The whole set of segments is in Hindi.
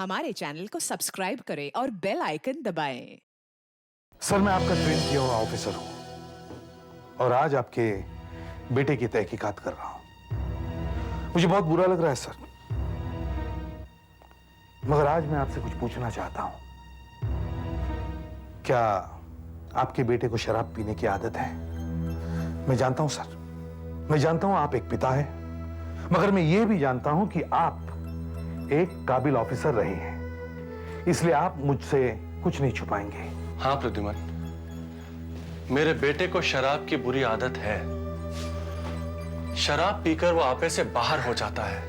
हमारे चैनल को सब्सक्राइब करें और बेल आइकन दबाएं। सर, मैं आपका ट्रेन किया हुआ ऑफिसर हूं और आज आपके बेटे की तहकीकात कर रहा हूं। मुझे बहुत बुरा लग रहा है सर, मगर आज मैं आपसे कुछ पूछना चाहता हूं। क्या आपके बेटे को शराब पीने की आदत है? मैं जानता हूं सर, मैं जानता हूं आप एक पिता हैं, मगर मैं ये भी जानता हूं कि आप एक काबिल ऑफिसर रहे हैं, इसलिए आप मुझसे कुछ नहीं छुपाएंगे। हाँ प्रद्युमन, मेरे बेटे को शराब की बुरी आदत है। शराब पीकर वो आपे से बाहर हो जाता है।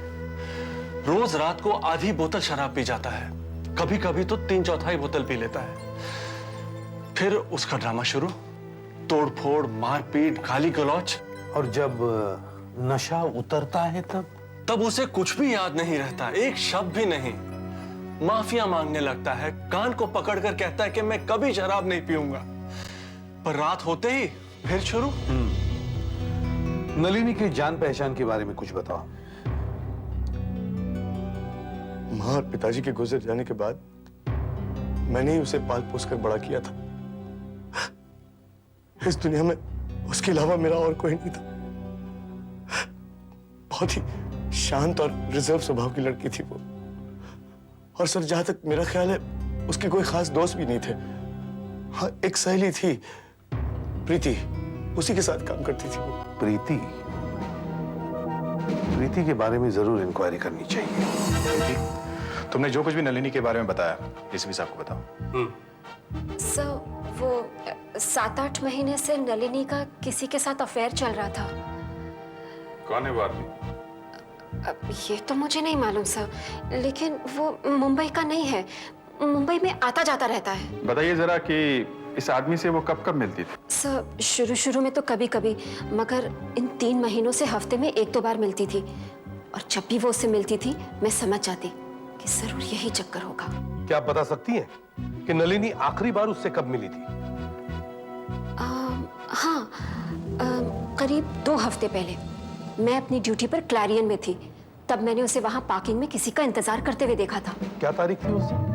रोज रात को आधी बोतल शराब पी जाता है, कभी कभी तो 3/4 बोतल पी लेता है। फिर उसका ड्रामा शुरू, तोड़फोड़, मारपीट, गाली गलौज। और जब नशा उतरता है तब उसे कुछ भी याद नहीं रहता, एक शब्द भी नहीं। माफिया मांगने लगता है, कान को पकड़कर कहता है कि मैं कभी शराब नहीं पीऊंगा। पर रात होते ही फिर शुरू। नलिनी की जान पहचान के बारे में कुछ बताओ। मां और पिताजी के गुजर जाने के बाद मैंने ही उसे पाल पोस कर बड़ा किया था। इस दुनिया में उसके अलावा मेरा और कोई नहीं था। बहुत ही शांत और रिजर्व स्वभाव की लड़की थी वो। और सर, जहां तक मेरा ख्याल है, उसके कोई खास दोस्त भी नहीं थे। हाँ, एक सहेली थी, प्रीति, उसी के साथ काम करती थी वो। प्रीति? प्रीति के बारे में जरूर इंक्वायरी करनी चाहिए। तुमने जो कुछ भी नलिनी के बारे में बताया, डीसीपी साहब को बताओ। सर, वो 7-8 महीने से नलिनी का किसी के साथ अफेयर चल रहा था। कौन है वो आदमी? अब ये तो मुझे नहीं मालूम सर, लेकिन वो मुंबई का नहीं है, मुंबई में आता जाता रहता है। बताइए जरा कि इस आदमी से वो कब कब मिलती थी? सर, शुरू में तो कभी कभी, मगर इन 3 महीनों से हफ्ते में 1-2 बार मिलती थी। और जब भी वो उससे मिलती थी, मैं समझ जाती कि जरूर यही चक्कर होगा। क्या आप बता सकती हैं कि नलिनी आखिरी बार उससे कब मिली थी? हाँ, करीब 2 हफ्ते पहले। मैं अपनी ड्यूटी पर क्लैरियन में थी, तब मैंने उसे वहां पार्किंग में किसी का इंतजार करते हुए देखा था। क्या तारीख थी उस दिन?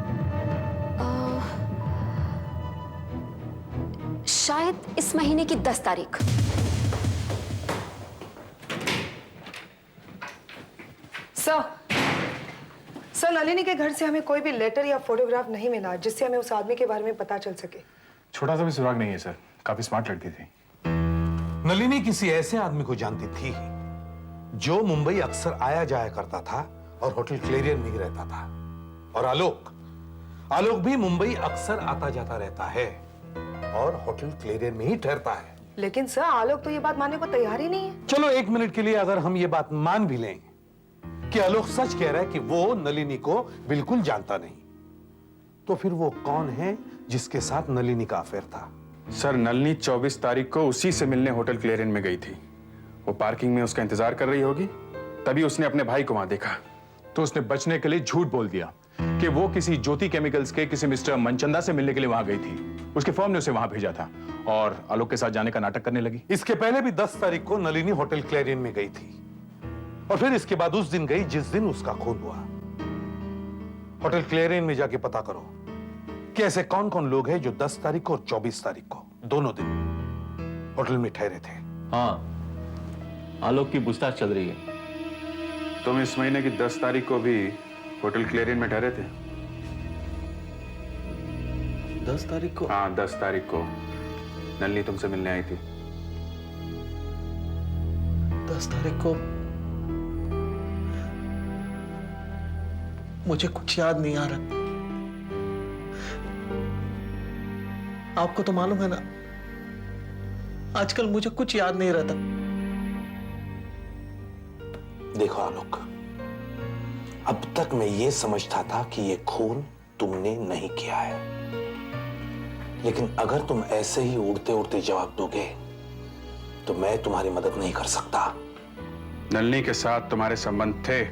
शायद इस महीने की 10 तारीख। सर, नलिनी के घर से हमें कोई भी लेटर या फोटोग्राफ नहीं मिला जिससे हमें उस आदमी के बारे में पता चल सके। छोटा सा भी सुराग नहीं है सर। काफी स्मार्ट लड़की थी। नलिनी किसी ऐसे आदमी को जानती थी जो मुंबई अक्सर आया जाया करता था और होटल क्लेरियन में ही रहता था। और आलोक भी मुंबई अक्सर आता जाता रहता है और होटल क्लेरियन में ही ठहरता है। लेकिन सर, आलोक तो ये बात मानने को तैयार ही नहीं है। चलो 1 मिनट के लिए अगर हम ये बात मान भी लें कि आलोक सच कह रहा है कि वो नलिनी को बिल्कुल जानता नहीं, तो फिर वो कौन है जिसके साथ नलिनी का अफेयर था? सर, नलिनी 24 तारीख को उसी से मिलने होटल क्लेरियन में गई थी। वो पार्किंग में उसका इंतजार कर रही होगी, तभी उसने अपने भाई को वहां देखा। तो उसने बचने के लिए झूठ बोल दिया कि वो किसी ज्योति केमिकल्स के किसी मिस्टर मनचंदा से मिलने के लिए वहां गई थी। उसके फर्म ने उसे वहां भेजा था और आलोक के साथ जाने का नाटक करने लगी। इसके पहले भी 10 तारीख को नलिनी होटल क्लेरियन में गई थी और फिर इसके बाद उस दिन गई जिस दिन उसका खून हुआ। होटल क्लेरियन में जाके पता करो कि ऐसे कौन कौन लोग हैं जो 10 तारीख को और 24 तारीख को दोनों दिन होटल में ठहरे थे। हाँ, आलोक की पूछताछ चल रही है। तुम इस महीने की 10 तारीख को भी होटल क्लेरियन में ठहरे थे? 10 तारीख को? हाँ, 10 तारीख को नलिनी तुमसे मिलने आई थी। 10 तारीख को मुझे कुछ याद नहीं आ रहा। आपको तो मालूम है ना, आजकल मुझे कुछ याद नहीं रहता। देखो आलोक, अब तक मैं ये समझता था कि ये खून तुमने नहीं किया है, लेकिन अगर तुम ऐसे ही उड़ते उड़ते जवाब दोगे तो मैं तुम्हारी मदद नहीं कर सकता। नलिनी के साथ तुम्हारे संबंध थे,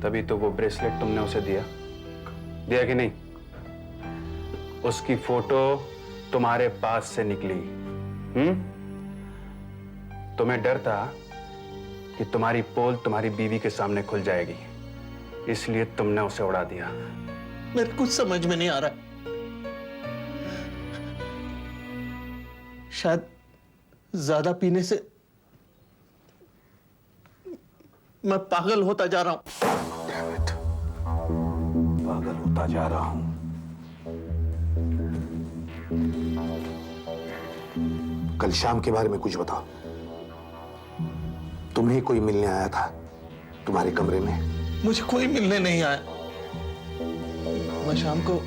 तभी तो वो ब्रेसलेट तुमने उसे दिया कि नहीं? उसकी फोटो तुम्हारे पास से निकली। तुम्हें डर था कि तुम्हारी पोल तुम्हारी बीवी के सामने खुल जाएगी, इसलिए तुमने उसे उड़ा दिया। मेरे कुछ समझ में नहीं आ रहा। शायद ज्यादा पीने से मैं पागल होता जा रहा हूं। Damn it. पागल होता जा रहा हूं। कल शाम के बारे में कुछ बताओ। तुम्हें कोई मिलने आया था तुम्हारे कमरे में? मुझे कोई मिलने नहीं आया। मैं शाम को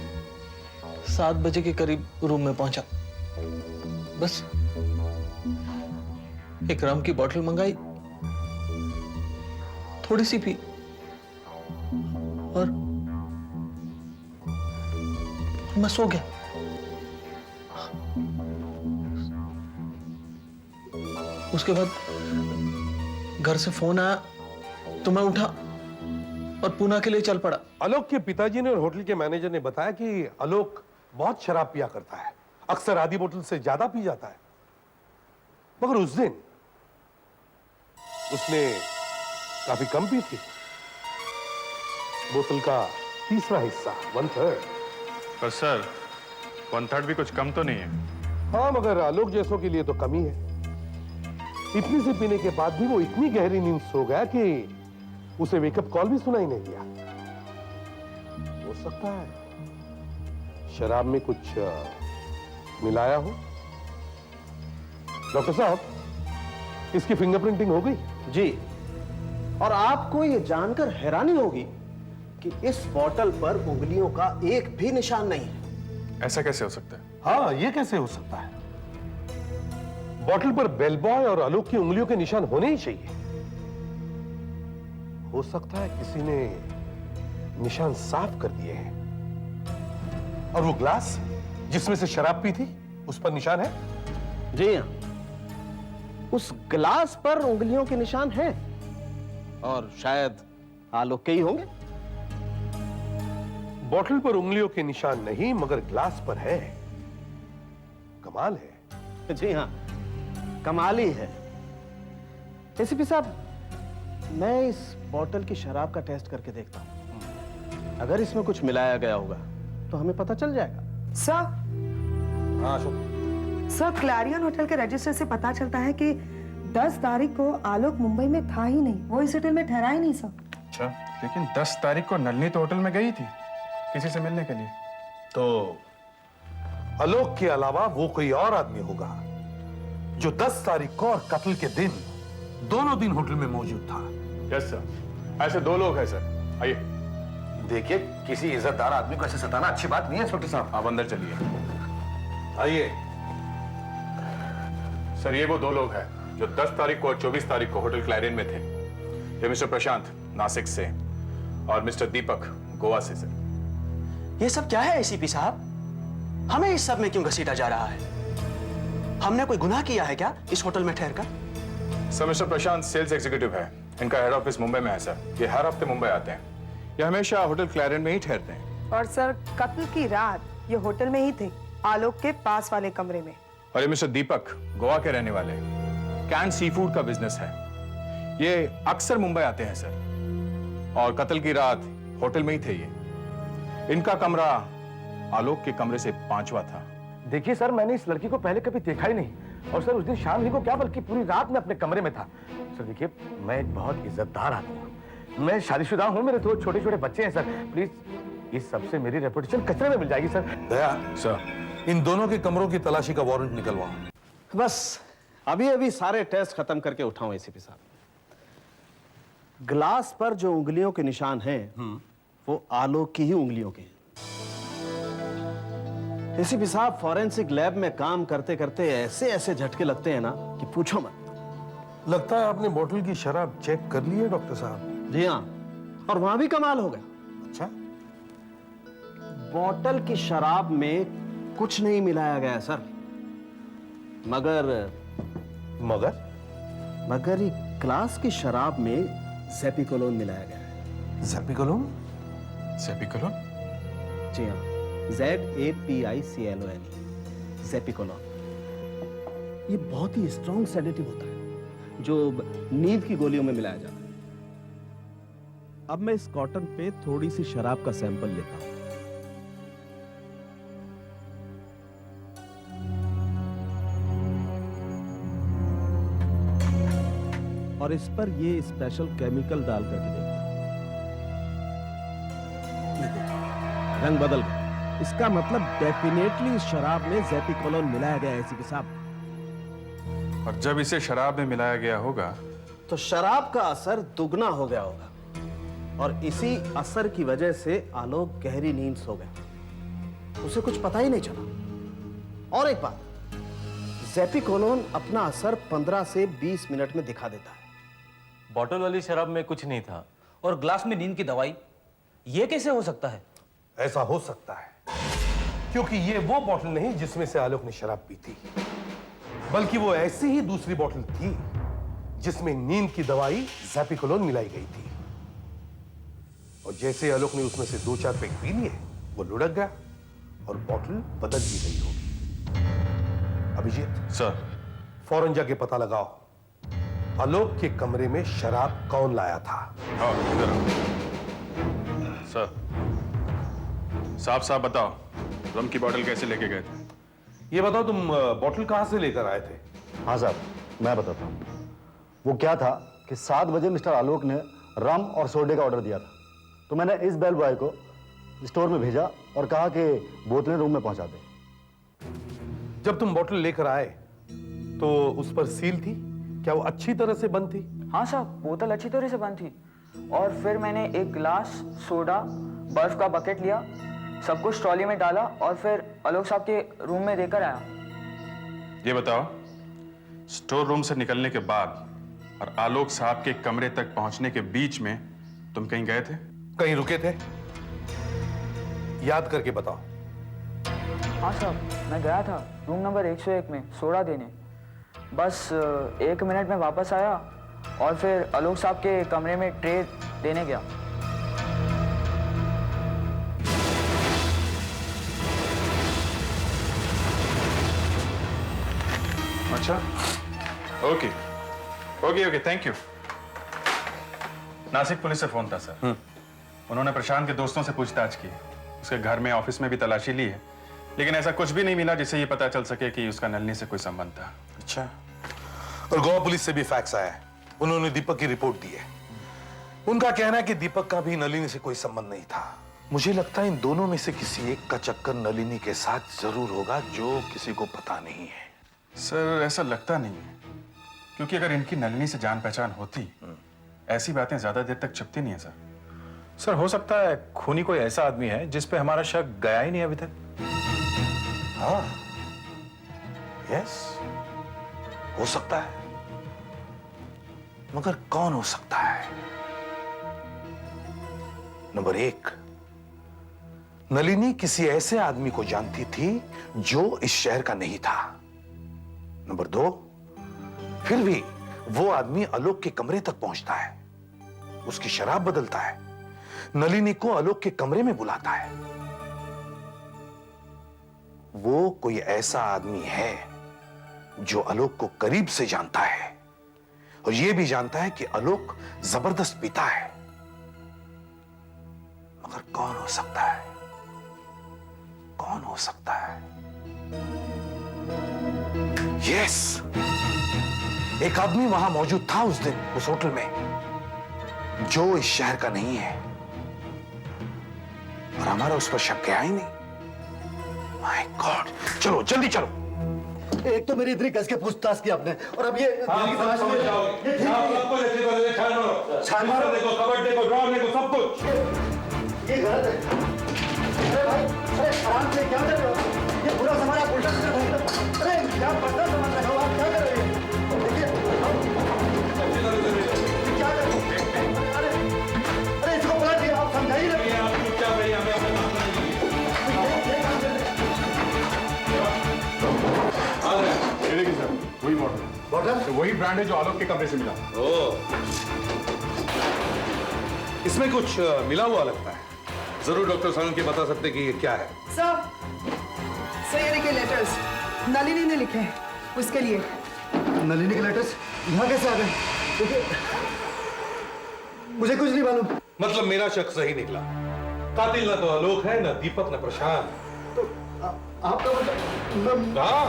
7 बजे के करीब रूम में पहुंचा। बस एक रम की बोतल मंगाई, थोड़ी सी पी और मैं सो गया। उसके बाद घर से फोन आया तो मैं उठा और पूना के लिए चल पड़ा। आलोक के पिताजी ने और होटल के मैनेजर ने बताया कि आलोक बहुत शराब पिया करता है, अक्सर आधी बोतल से ज्यादा पी जाता है। मगर उस दिन उसने काफी कम पी थी, बोतल का तीसरा हिस्सा, 1/3। पर सर 1/3 भी कुछ कम तो नहीं है। हाँ, मगर आलोक जैसों के लिए तो कमी है। इतनी से पीने के बाद भी वो इतनी गहरी नींद सो गया कि उसे वेकअप कॉल भी सुनाई नहीं दिया। हो सकता है शराब में कुछ मिलाया हो। डॉक्टर साहब, इसकी फिंगरप्रिंटिंग हो गई? जी, और आपको ये जानकर हैरानी होगी कि इस बोतल पर उंगलियों का एक भी निशान नहीं है। ऐसा कैसे हो सकता है? हाँ, ये कैसे हो सकता है? बोतल पर बेल बॉय और आलोक की उंगलियों के निशान होने ही चाहिए। हो सकता है किसी ने निशान साफ कर दिए हैं। और वो ग्लास जिसमें से शराब पी थी, उस पर निशान है? जी हाँ, उस गिलास पर उंगलियों के निशान हैं और शायद आलोक के ही होंगे। बोतल पर उंगलियों के निशान नहीं, मगर ग्लास पर है। कमाल है। जी हाँ, कमाल ही है। एसीपी साहब, मैं इस बोतल की शराब का टेस्ट करके देखता हूं। अगर इसमें कुछ मिलाया गया होगा तो हमें पता चल जाएगा। सर, हाँ अशोक। सर, क्लैरियन होटल के रजिस्टर से पता चलता है कि 10 तारीख को आलोक मुंबई में था ही नहीं। वो इस होटल में ठहरा ही नहीं सर। अच्छा, लेकिन 10 तारीख को नलिनी तो होटल में गई थी किसी से मिलने के लिए। तो आलोक के अलावा वो कोई और आदमी होगा जो 10 तारीख को और कत्ल के दिन दोनों दिन होटल में मौजूद था। यस सर, ऐसे 2 लोग हैं सर। आइए। देखिए, किसी इज्जतदार आदमी को ऐसे सताना अच्छी बात नहीं है इंस्पेक्टर साहब। आप अंदर चलिए। आइए। सर, ये वो 2 लोग हैं जो 10 तारीख को और 24 तारीख को होटल क्लैरियन में थे। ये मिस्टर प्रशांत नासिक से और मिस्टर दीपक गोवा से सर। ये सब क्या है एसीपी साहब? हमें इस सब में क्यों घसीटा जा रहा है? हमने कोई गुनाह किया है क्या इस होटल में ठहरकर? सर, मिस्टर प्रशांत सेल्स एग्जीक्यूटिव है। इनका हेड ऑफिस मुंबई में है सर। ये हर हफ्ते मुंबई आते हैं। ये हमेशा होटल क्लैरियन में ही ठहरते हैं। और सर, कत्ल की रात ये होटल में ही थे, आलोक के पास वाले कमरे में। और ये मिस्टर दीपक गोवा के रहने वाले, कैन सी फूड का बिजनेस है। ये अक्सर मुंबई आते हैं सर, और कत्ल की रात होटल में ही थे ये। इनका कमरा आलोक के कमरे से 5वां था। देखिए सर, मैंने इस लड़की को पहले कभी देखा ही नहीं, और सर उस दिन शाम ही को क्या बल्कि पूरी रात में अपने कमरे में था। सर देखिए, मैं एक बहुत इज्जतदार आदमी हूँ, मैं शादीशुदा हूँ, मेरे 2 छोटे छोटे बच्चे हैं सर। प्लीज इस सबसे मेरी रेपुटेशन कचरे में मिल जाएगी सर। दया सर, इन दोनों के कमरों की तलाशी का वारंट निकलवाओ। बस अभी अभी सारे टेस्ट खत्म करके उठाऊं एसीपी साहब। ग्लास पर जो उंगलियों के निशान हैं वो आलोक की ही उंगलियों के हैं। एसीपी साहब, फॉरेंसिक लैब में काम करते करते ऐसे ऐसे झटके लगते हैं ना कि पूछो मत। लगता है आपने बोतल की शराब चेक कर ली है डॉक्टर साहब। जी हाँ, और वहां भी कमाल हो गया। अच्छा, बोतल की शराब में कुछ नहीं मिलाया गया सर, मगर ये ग्लास की शराब में ज़ेपिकोलोन मिलाया गया है। ज़ेपिकोलोन? ज़ेपिकोलोन? जी हाँ, ZAPICLON, ज़ेपिकोलोन। ये बहुत ही स्ट्रॉन्ग सेडेटिव होता है। जो नींद की गोलियों में मिलाया जाता है। अब मैं इस कॉटन पे थोड़ी सी शराब का सैंपल लेता हूं। और इस पर ये स्पेशल केमिकल डाल करके देखता हूं। ये देखिए, रंग बदल गया। इसका मतलब डेफिनेटली इस शराब में ज़ेपिकोलोन मिलाया गया है एसीपी साहब। और जब इसे शराब में मिलाया गया होगा तो शराब का असर दुगना हो गया होगा और इसी असर की वजह से आलोक गहरी नींद सो गया। उसे कुछ पता ही नहीं चला। और एक बात, ज़ेपिकोलोन अपना असर 15 से 20 मिनट में दिखा देता है। बॉटल वाली शराब में कुछ नहीं था। और ग्लास में नींद की दवाई, ये कैसे हो सकता है? ऐसा हो सकता है क्योंकि ये वो बोतल नहीं जिसमें से आलोक ने शराब पी थी, बल्कि वो ऐसी ही दूसरी बोतल थी जिसमें नींद की दवाई ज़ेपिकोलोन मिलाई गई थी। और जैसे आलोक ने उसमें से 2-4 पैक पी लिए, वो लुढ़क गया और बोतल बदल दी गई होगी। अभिजीत सर, फौरन जाके पता लगाओ आलोक के कमरे में शराब कौन लाया था। हाँ, इधर आओ। सर, साफ बताओ, रम की बोतल कैसे लेके गए थे? ये बताओ तुम बोतल कहां से लेकर आए थे? हाँ साहब, मैं बताता हूँ। वो क्या था कि 7 बजे मिस्टर आलोक ने रम और सोडे का ऑर्डर दिया था, तो मैंने इस बेल बॉय को स्टोर में भेजा और कहा कि बोतलें रूम में पहुंचा दे। जब तुम बोतल लेकर आए तो उस पर सील थी? क्या वो अच्छी तरह से बंद थी? हाँ साहब, बोतल अच्छी तरह से बंद थी। और फिर मैंने एक गिलास, सोडा, बर्फ का बकेट लिया, सब कुछ ट्रॉली में डाला और फिर आलोक साहब के रूम में देकर आया। ये बताओ, स्टोर रूम से निकलने के बाद और आलोक साहब के कमरे तक पहुंचने के बीच में तुम कहीं गए थे? कहीं रुके थे? याद करके बताओ। हाँ साहब, मैं गया था रूम नंबर 101 में सोडा देने। बस 1 मिनट में वापस आया और फिर आलोक साहब के कमरे में ट्रे देने गया। अच्छा, okay, thank you. Nashik police से फोन था सर। उन्होंने प्रशांत के दोस्तों से पूछताछ की, उसके घर में, ऑफिस में भी तलाशी ली है, लेकिन ऐसा कुछ भी नहीं मिला जिससे ये पता चल सके कि उसका नलिनी से कोई संबंध था। अच्छा, और गोवा पुलिस से भी फैक्स आया है। उन्होंने दीपक की रिपोर्ट दी है। उनका कहना है कि दीपक का भी नलिनी से कोई संबंध नहीं था। मुझे लगता है इन दोनों में से किसी एक का चक्कर नलिनी के साथ जरूर होगा जो किसी को पता नहीं है। सर, ऐसा लगता नहीं है, क्योंकि अगर इनकी नलिनी से जान पहचान होती, ऐसी बातें ज्यादा देर तक छिपती नहीं है सर। सर, हो सकता है खूनी कोई ऐसा आदमी है जिस पे हमारा शक गया ही नहीं अभी तक। हाँ, यस, हो सकता है, मगर कौन हो सकता है? नंबर 1, नलिनी किसी ऐसे आदमी को जानती थी जो इस शहर का नहीं था। नंबर 2, फिर भी वो आदमी आलोक के कमरे तक पहुंचता है, उसकी शराब बदलता है, नलिनी को आलोक के कमरे में बुलाता है। वो कोई ऐसा आदमी है जो आलोक को करीब से जानता है और ये भी जानता है कि आलोक जबरदस्त पीता है। मगर कौन हो सकता है? कौन हो सकता है? यस, एक आदमी वहां मौजूद था उस दिन उस होटल में जो इस शहर का नहीं है और हमारा उस पर शक गया ही नहीं। माय गॉड, चलो जल्दी चलो। एक तो मेरी इतनी कस के पूछताछ की आपने, और अब ये छान मारो, देखो कबर्ड देखो, ड्रॉर देखो, सब कुछ। ये गलत है। अरे भाई, अरे आराम से, क्या कर रहे हो? ये पूरा सामान आप उल्टा सीधा ढंग से, अरे क्या पता सामान रखा हो, आप क्या कर रहे हैं? देखिए, क्या कर रहे हो? अरे इसको पलट, आप समझाइए ना। वही मॉडल, तो वही ब्रांड है जो आलोक के कमरे से मिला। इसमें कुछ मिला हुआ लगता है। जरूर डॉक्टर सालुंके बता सकते कि ये क्या है। सब सैयरी के लेटर्स नलिनी ने लिखे हैं उसके लिए। नलिनी के लेटेस्ट यहाँ कैसे आ गए? देखिए, मुझे कुछ नहीं मालूम। मतलब मेरा शक सही निकला। कातिल न तो आलोक है, न दीपक, न प्रशांत। तो आपका मतलब हाँ,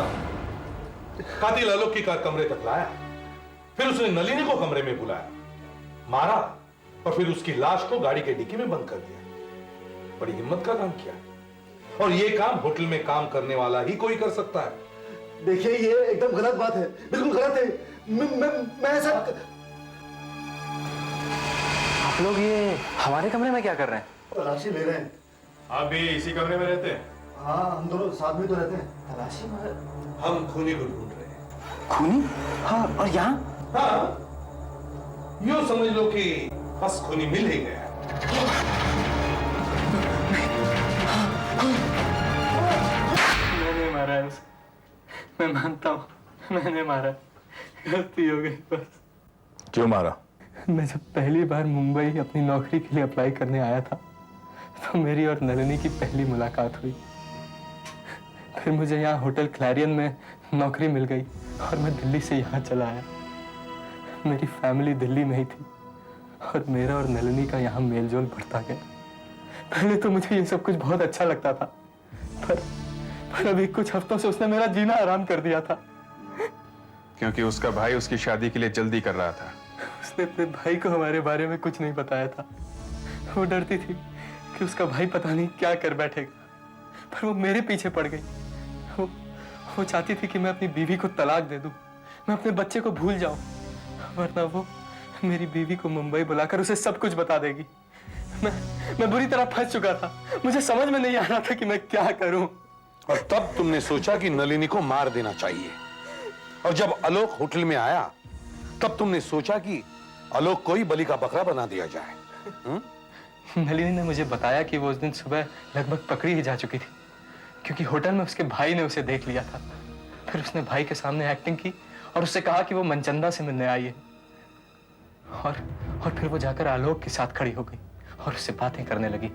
कातिल आलोक की कार कमरे तक लाया, फिर उसने नलिनी को कमरे में बुलाया, मारा और फिर उसकी लाश को गाड़ी के डिक्की में बंद कर दिया। बड़ी हिम्मत का काम किया, और ये काम होटल में काम करने वाला ही कोई कर सकता है। देखिए, ये एकदम गलत बात है, बिल्कुल गलत है। मैं ऐसा। आप लोग ये हमारे कमरे में क्या कर रहे हैं? तलाशी ले रहे हैं। आप भी इसी कमरे में रहते हैं? हाँ, हम दोनों साथ में तो रहते हैं। तलाशी हम खूनी को ढूंढ रहे हैं। खूनी? हाँ, और यहाँ? हाँ, यूं समझ लो कि बस खूनी मिल ही गया। मैंने मारा है उसे, मैं मानता हूँ, मैंने मारा, गलती हो गई बस। क्यों मारा? मैं जब पहली बार मुंबई अपनी नौकरी के लिए अप्लाई करने आया था, तो मेरी और नलिनी की पहली मुलाकात हुई। फिर मुझे यहाँ होटल क्लैरियन में नौकरी मिल गई और मैं दिल्ली से यहाँ चला आया। मेरी फैमिली दिल्ली में ही थी और मेरा और नलिनी का यहाँ मेलजोल बढ़ता गया। पहले तो मुझे ये सब कुछ बहुत अच्छा लगता था, पर अभी कुछ हफ्तों से उसने मेरा जीना आराम कर दिया था। क्योंकि उसका भाई उसकी शादी के लिए जल्दी कर रहा था। उसने अपने भाई को हमारे बारे में कुछ नहीं बताया था। वो डरती थी कि उसका भाई पता नहीं क्या कर बैठेगा, पर वो मेरे पीछे पड़ गई। वो चाहती थी कि मैं अपनी बीवी को तलाक दे दूं, मैं अपने बच्चे को भूल जाऊं, वरना वो मेरी बीवी को मुंबई बुलाकर उसे सब कुछ बता देगी। मैं बुरी तरह फंस चुका था, मुझे समझ में नहीं आ रहा था कि मैं क्या करूं। और तब तुमने सोचा कि नलिनी को मार देना चाहिए, और जब आलोक होटल में आया तब तुमने सोचा कि आलोक को ही बलि का बकरा बना दिया जाए। नलिनी ने मुझे बताया कि वो उस दिन सुबह लगभग पकड़ी ही जा चुकी थी, क्योंकि होटल में उसके भाई ने उसे देख लिया था। फिर उसने भाई के सामने एक्टिंग की और उससे कहा कि वो मनचंदा से मिलने आई है, और फिर वो जाकर आलोक के साथ खड़ी हो गई और उससे बातें करने लगी।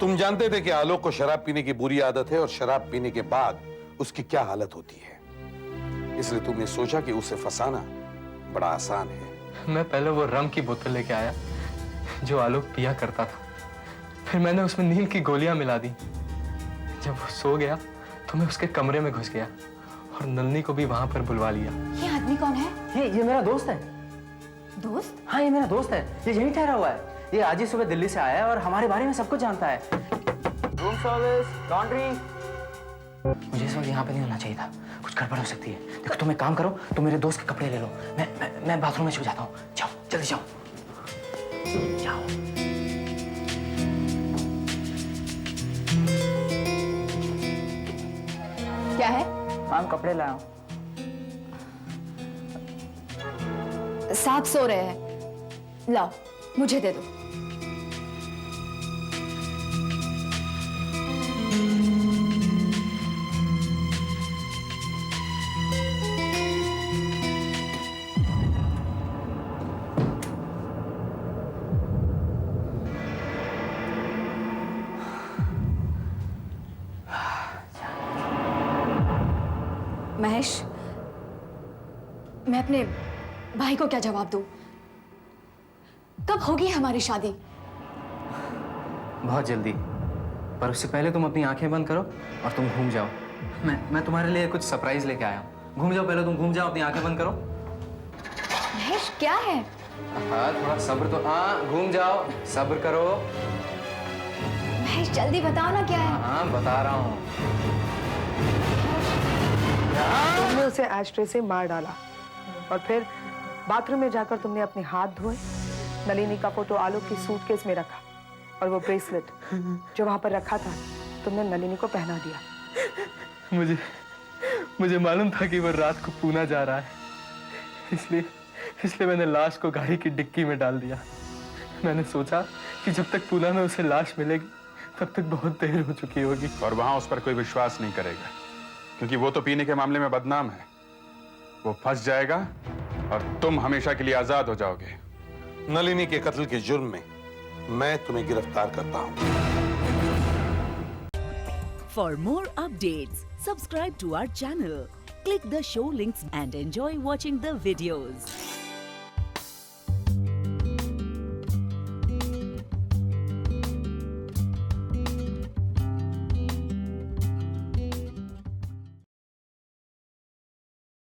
तुम जानते थे कि आलोक को शराब पीने की बुरी आदत है और शराब पीने के बाद उसकी क्या हालत होती है, इसलिए तुमने सोचा कि उसे फंसाना बड़ा आसान है। मैं पहले वो रम की बोतल लेके आया जो आलोक पिया करता था, फिर मैंने उसमें नींद की गोलियां मिला दी। जब वो सो गया तो मैं उसके कमरे में घुस गया और नलिनी को भी वहां पर बुलवा लिया। ये आदमी कौन है? ये मेरा दोस्त है। दोस्त? हाँ, ये मेरा दोस्त है, ये यहीं ठहरा हुआ है। ये आज ही सुबह दिल्ली से आया है और हमारे बारे में सब कुछ जानता है। Room service, laundry. मुझे इस वक्त यहाँ पे नहीं होना चाहिए था, कुछ गड़बड़ हो सकती है। देखो, तुम एक काम करो, तुम मेरे दोस्त के कपड़े ले लो, मैं बाथरूम में छुप जाता हूँ। जाओ, जल्दी जाओ, जाओ। क्या है? मैम, कपड़े लाया हूँ। साहब सो रहे हैं, लाओ मुझे दे दो। महेश, मैं अपने भाई को क्या जवाब दूं? कब होगी हमारी शादी? बहुत जल्दी, पर उससे पहले तुम अपनी आंखें बंद करो और तुम घूम जाओ। मैं तुम्हारे लिए कुछ सरप्राइज लेके आया हूँ। घूम जाओ, पहले तुम घूम जाओ, अपनी आंखें बंद करो। महेश, क्या है? हाँ, थोड़ा सब्र तो। हाँ, घूम जाओ, सब्र करो। महेश, जल्दी बताओ ना क्या है। हाँ, बता रहा हूँ। तुमने उसे एस्ट्रे से मार डाला और फिर बाथरूम में जाकर तुमने अपने हाथ धोए, नलिनी का फोटो आलोक की सूटकेस में रखा और वो ब्रेसलेट जो वहां पर रखा था तुमने नलिनी को पहना दिया। मुझे मालूम था कि वो रात को पूना जा रहा है, इसलिए मैंने लाश को गाड़ी की डिक्की में डाल दिया। मैंने सोचा कि जब तक पूना में उसे लाश मिलेगी तब तक बहुत देर हो चुकी होगी। और वहां उस पर कोई विश्वास नहीं करेगा, क्योंकि वो तो पीने के मामले में बदनाम है। वो फंस जाएगा और तुम हमेशा के लिए आजाद हो जाओगे। नलिनी के कत्ल के जुर्म में मैं तुम्हें गिरफ्तार करता हूं। For more updates, subscribe to our channel, Click the show links and enjoy watching the videos.